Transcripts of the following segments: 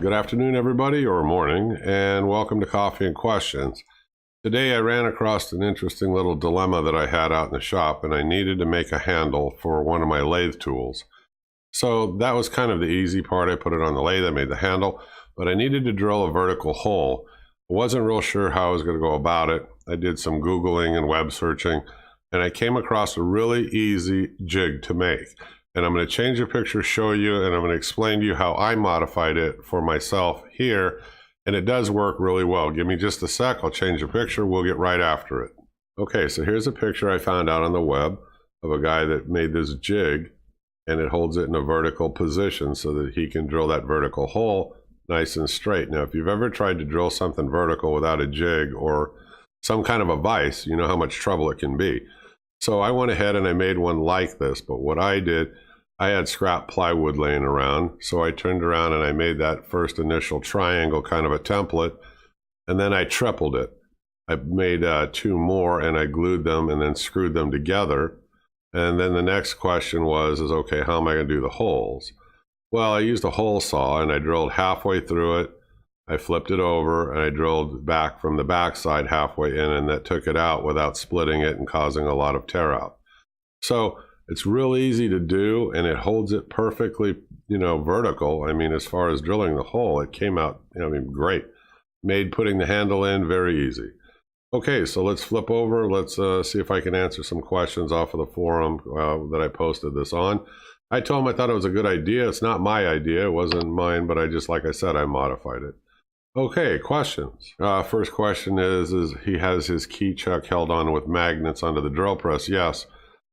Good afternoon, everybody, or morning, and welcome to Coffee and Questions. Today I ran across an interesting little dilemma that I had out in the shop, and I needed to make a handle for one of my lathe tools. So that was kind of the easy part. I put it on the lathe, I made the handle, but I needed to drill a vertical hole. I wasn't real sure how I was going to go about it. I did some Googling and web searching, and I came across a really easy jig to make. And I'm going to change the picture, show you, and I'm going to explain to you how I modified it for myself here. And it does work really well. Give me just a sec, I'll change the picture, we'll get right after it. Okay, so here's a picture I found out on the web of a guy that made this jig, and it holds it in a vertical position so that he can drill that vertical hole nice and straight. Now, if you've ever tried to drill something vertical without a jig or some kind of a vise, you know how much trouble it can be. So I went ahead and I made one like this, but what I did, I had scrap plywood laying around, so I turned around and I made that first initial triangle kind of a template, and then I tripled it. I made two more and I glued them and then screwed them together. And then the next question was, okay, how am I going to do the holes? Well, I used a hole saw and I drilled halfway through it. I flipped it over and I drilled back from the back side halfway in, and that took it out without splitting it and causing a lot of tear out. So it's real easy to do, and it holds it perfectly, vertical. I mean, as far as drilling the hole, it came out, great. Made putting the handle in very easy. Okay, so let's flip over. Let's see if I can answer some questions off of the forum that I posted this on. I told him I thought it was a good idea. It's not my idea. It wasn't mine, but like I said, I modified it. Okay, questions. First question is he has his key chuck held on with magnets under the drill press. Yes.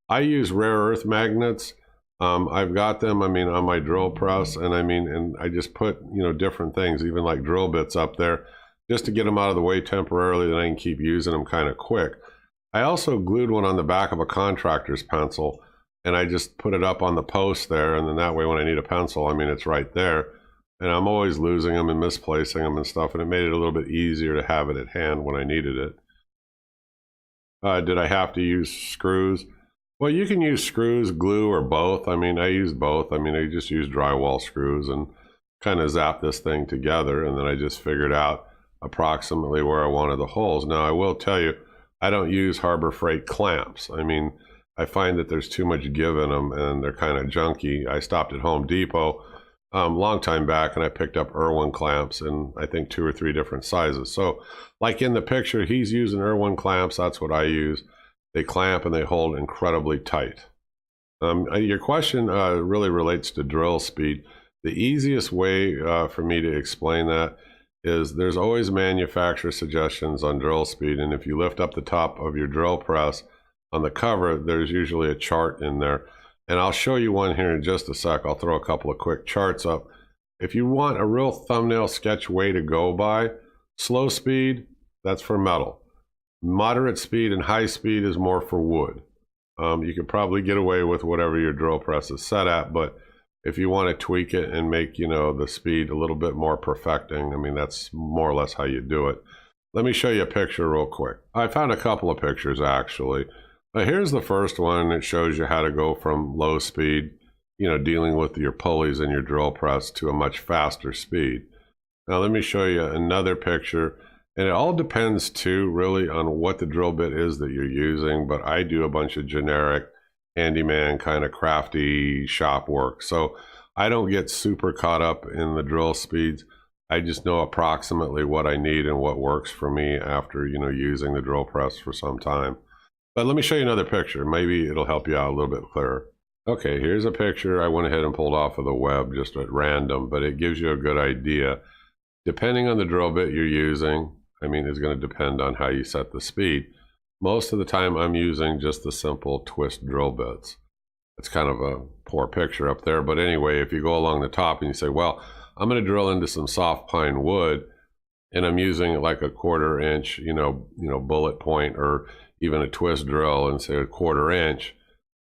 I use rare earth magnets. I've got them, on my drill press, and I just put, different things, even like drill bits up there, just to get them out of the way temporarily, then I can keep using them kind of quick. I also glued one on the back of a contractor's pencil, and I just put it up on the post there, and then that way when I need a pencil, it's right there. And I'm always losing them and misplacing them and stuff, and it made it a little bit easier to have it at hand when I needed it. Did I have to use screws? Well, you can use screws, glue, or both. I use both. I just use drywall screws and kind of zap this thing together, and then I just figured out approximately where I wanted the holes. Now, I will tell you, I don't use Harbor Freight clamps. I find that there's too much give in them, and they're kind of junky. I stopped at Home Depot long time back, and I picked up Irwin clamps in, I think, 2 or 3 different sizes. So, like in the picture, he's using Irwin clamps. That's what I use. They clamp and they hold incredibly tight. Your question really relates to drill speed. The easiest way for me to explain that is there's always manufacturer suggestions on drill speed, and if you lift up the top of your drill press on the cover, there's usually a chart in there. And I'll show you one here in just a sec. I'll throw a couple of quick charts up. If you want a real thumbnail sketch way to go by, slow speed, that's for metal. Moderate speed and high speed is more for wood. You could probably get away with whatever your drill press is set at, but if you want to tweak it and make, the speed a little bit more perfecting, that's more or less how you do it. Let me show you a picture real quick. I found a couple of pictures actually. Here's the first one. It shows you how to go from low speed, dealing with your pulleys in your drill press, to a much faster speed. Now let me show you another picture. And it all depends too, really, on what the drill bit is that you're using, but I do a bunch of generic handyman kind of crafty shop work. So I don't get super caught up in the drill speeds. I just know approximately what I need and what works for me after, using the drill press for some time. But let me show you another picture. Maybe it'll help you out a little bit clearer. Okay, here's a picture I went ahead and pulled off of the web just at random, but it gives you a good idea. Depending on the drill bit you're using, is going to depend on how you set the speed. Most of the time I'm using just the simple twist drill bits. It's kind of a poor picture up there, but anyway, if you go along the top and you say, well, I'm going to drill into some soft pine wood, and I'm using like a 1/4 inch, bullet point, or even a twist drill, and say a 1/4 inch,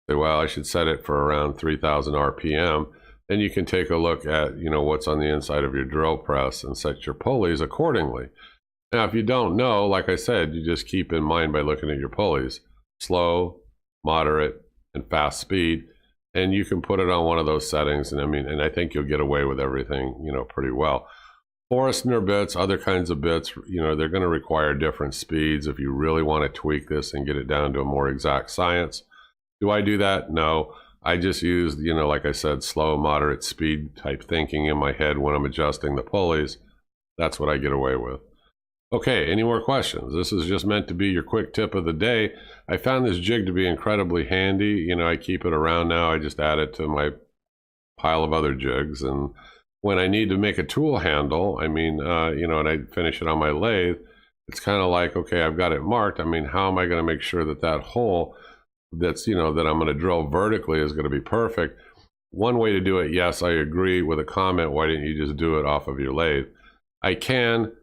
say, well, I should set it for around 3,000 RPM. Then you can take a look at, what's on the inside of your drill press and set your pulleys accordingly. Now, if you don't know, like I said, you just keep in mind by looking at your pulleys, slow, moderate, and fast speed, and you can put it on one of those settings. And I think you'll get away with everything, pretty well. Forstner bits, other kinds of bits, they're going to require different speeds if you really want to tweak this and get it down to a more exact science. Do I do that? No. I just use, like I said, slow, moderate speed type thinking in my head when I'm adjusting the pulleys. That's what I get away with. Okay, any more questions? This is just meant to be your quick tip of the day. I found this jig to be incredibly handy. I keep it around now. I just add it to my pile of other jigs. And when I need to make a tool handle, and I finish it on my lathe, it's kind of like, okay, I've got it marked. How am I going to make sure that that hole that's, that I'm going to drill vertically is going to be perfect? One way to do it, yes, I agree with a comment, why didn't you just do it off of your lathe? I can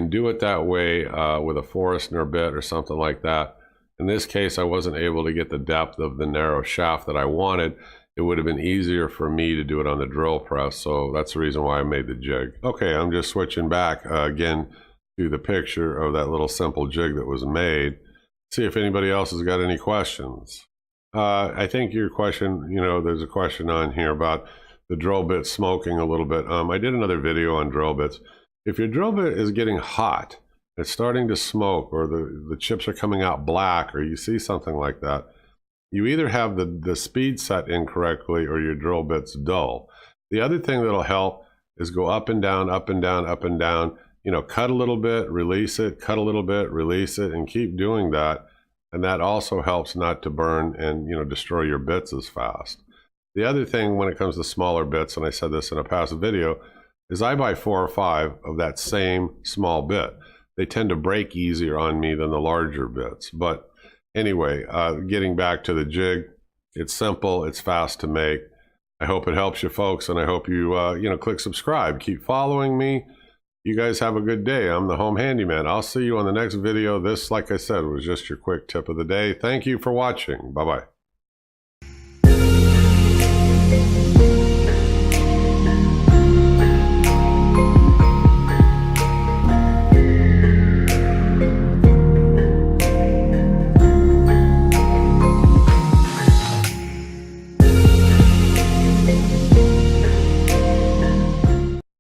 do it that way with a Forstner bit or something like that. In this case, I wasn't able to get the depth of the narrow shaft that I wanted. It would have been easier for me to do it on the drill press, so that's the reason why I made the jig. Okay, I'm just switching back again to the picture of that little simple jig that was made. See if anybody else has got any questions. I think your question, there's a question on here about the drill bit smoking a little bit. I did another video on drill bits. If your drill bit is getting hot, it's starting to smoke, or the chips are coming out black, or you see something like that, you either have the speed set incorrectly or your drill bit's dull. The other thing that'll help is go up and down, up and down, up and down. Cut a little bit, release it, cut a little bit, release it, and keep doing that. And that also helps not to burn and destroy your bits as fast. The other thing when it comes to smaller bits, and I said this in a past video, is I buy 4 or 5 of that same small bit. They tend to break easier on me than the larger bits. But anyway, getting back to the jig, it's simple, it's fast to make. I hope it helps you folks, and I hope you, click subscribe. Keep following me. You guys have a good day. I'm the Home Handyman. I'll see you on the next video. This, like I said, was just your quick tip of the day. Thank you for watching. Bye-bye.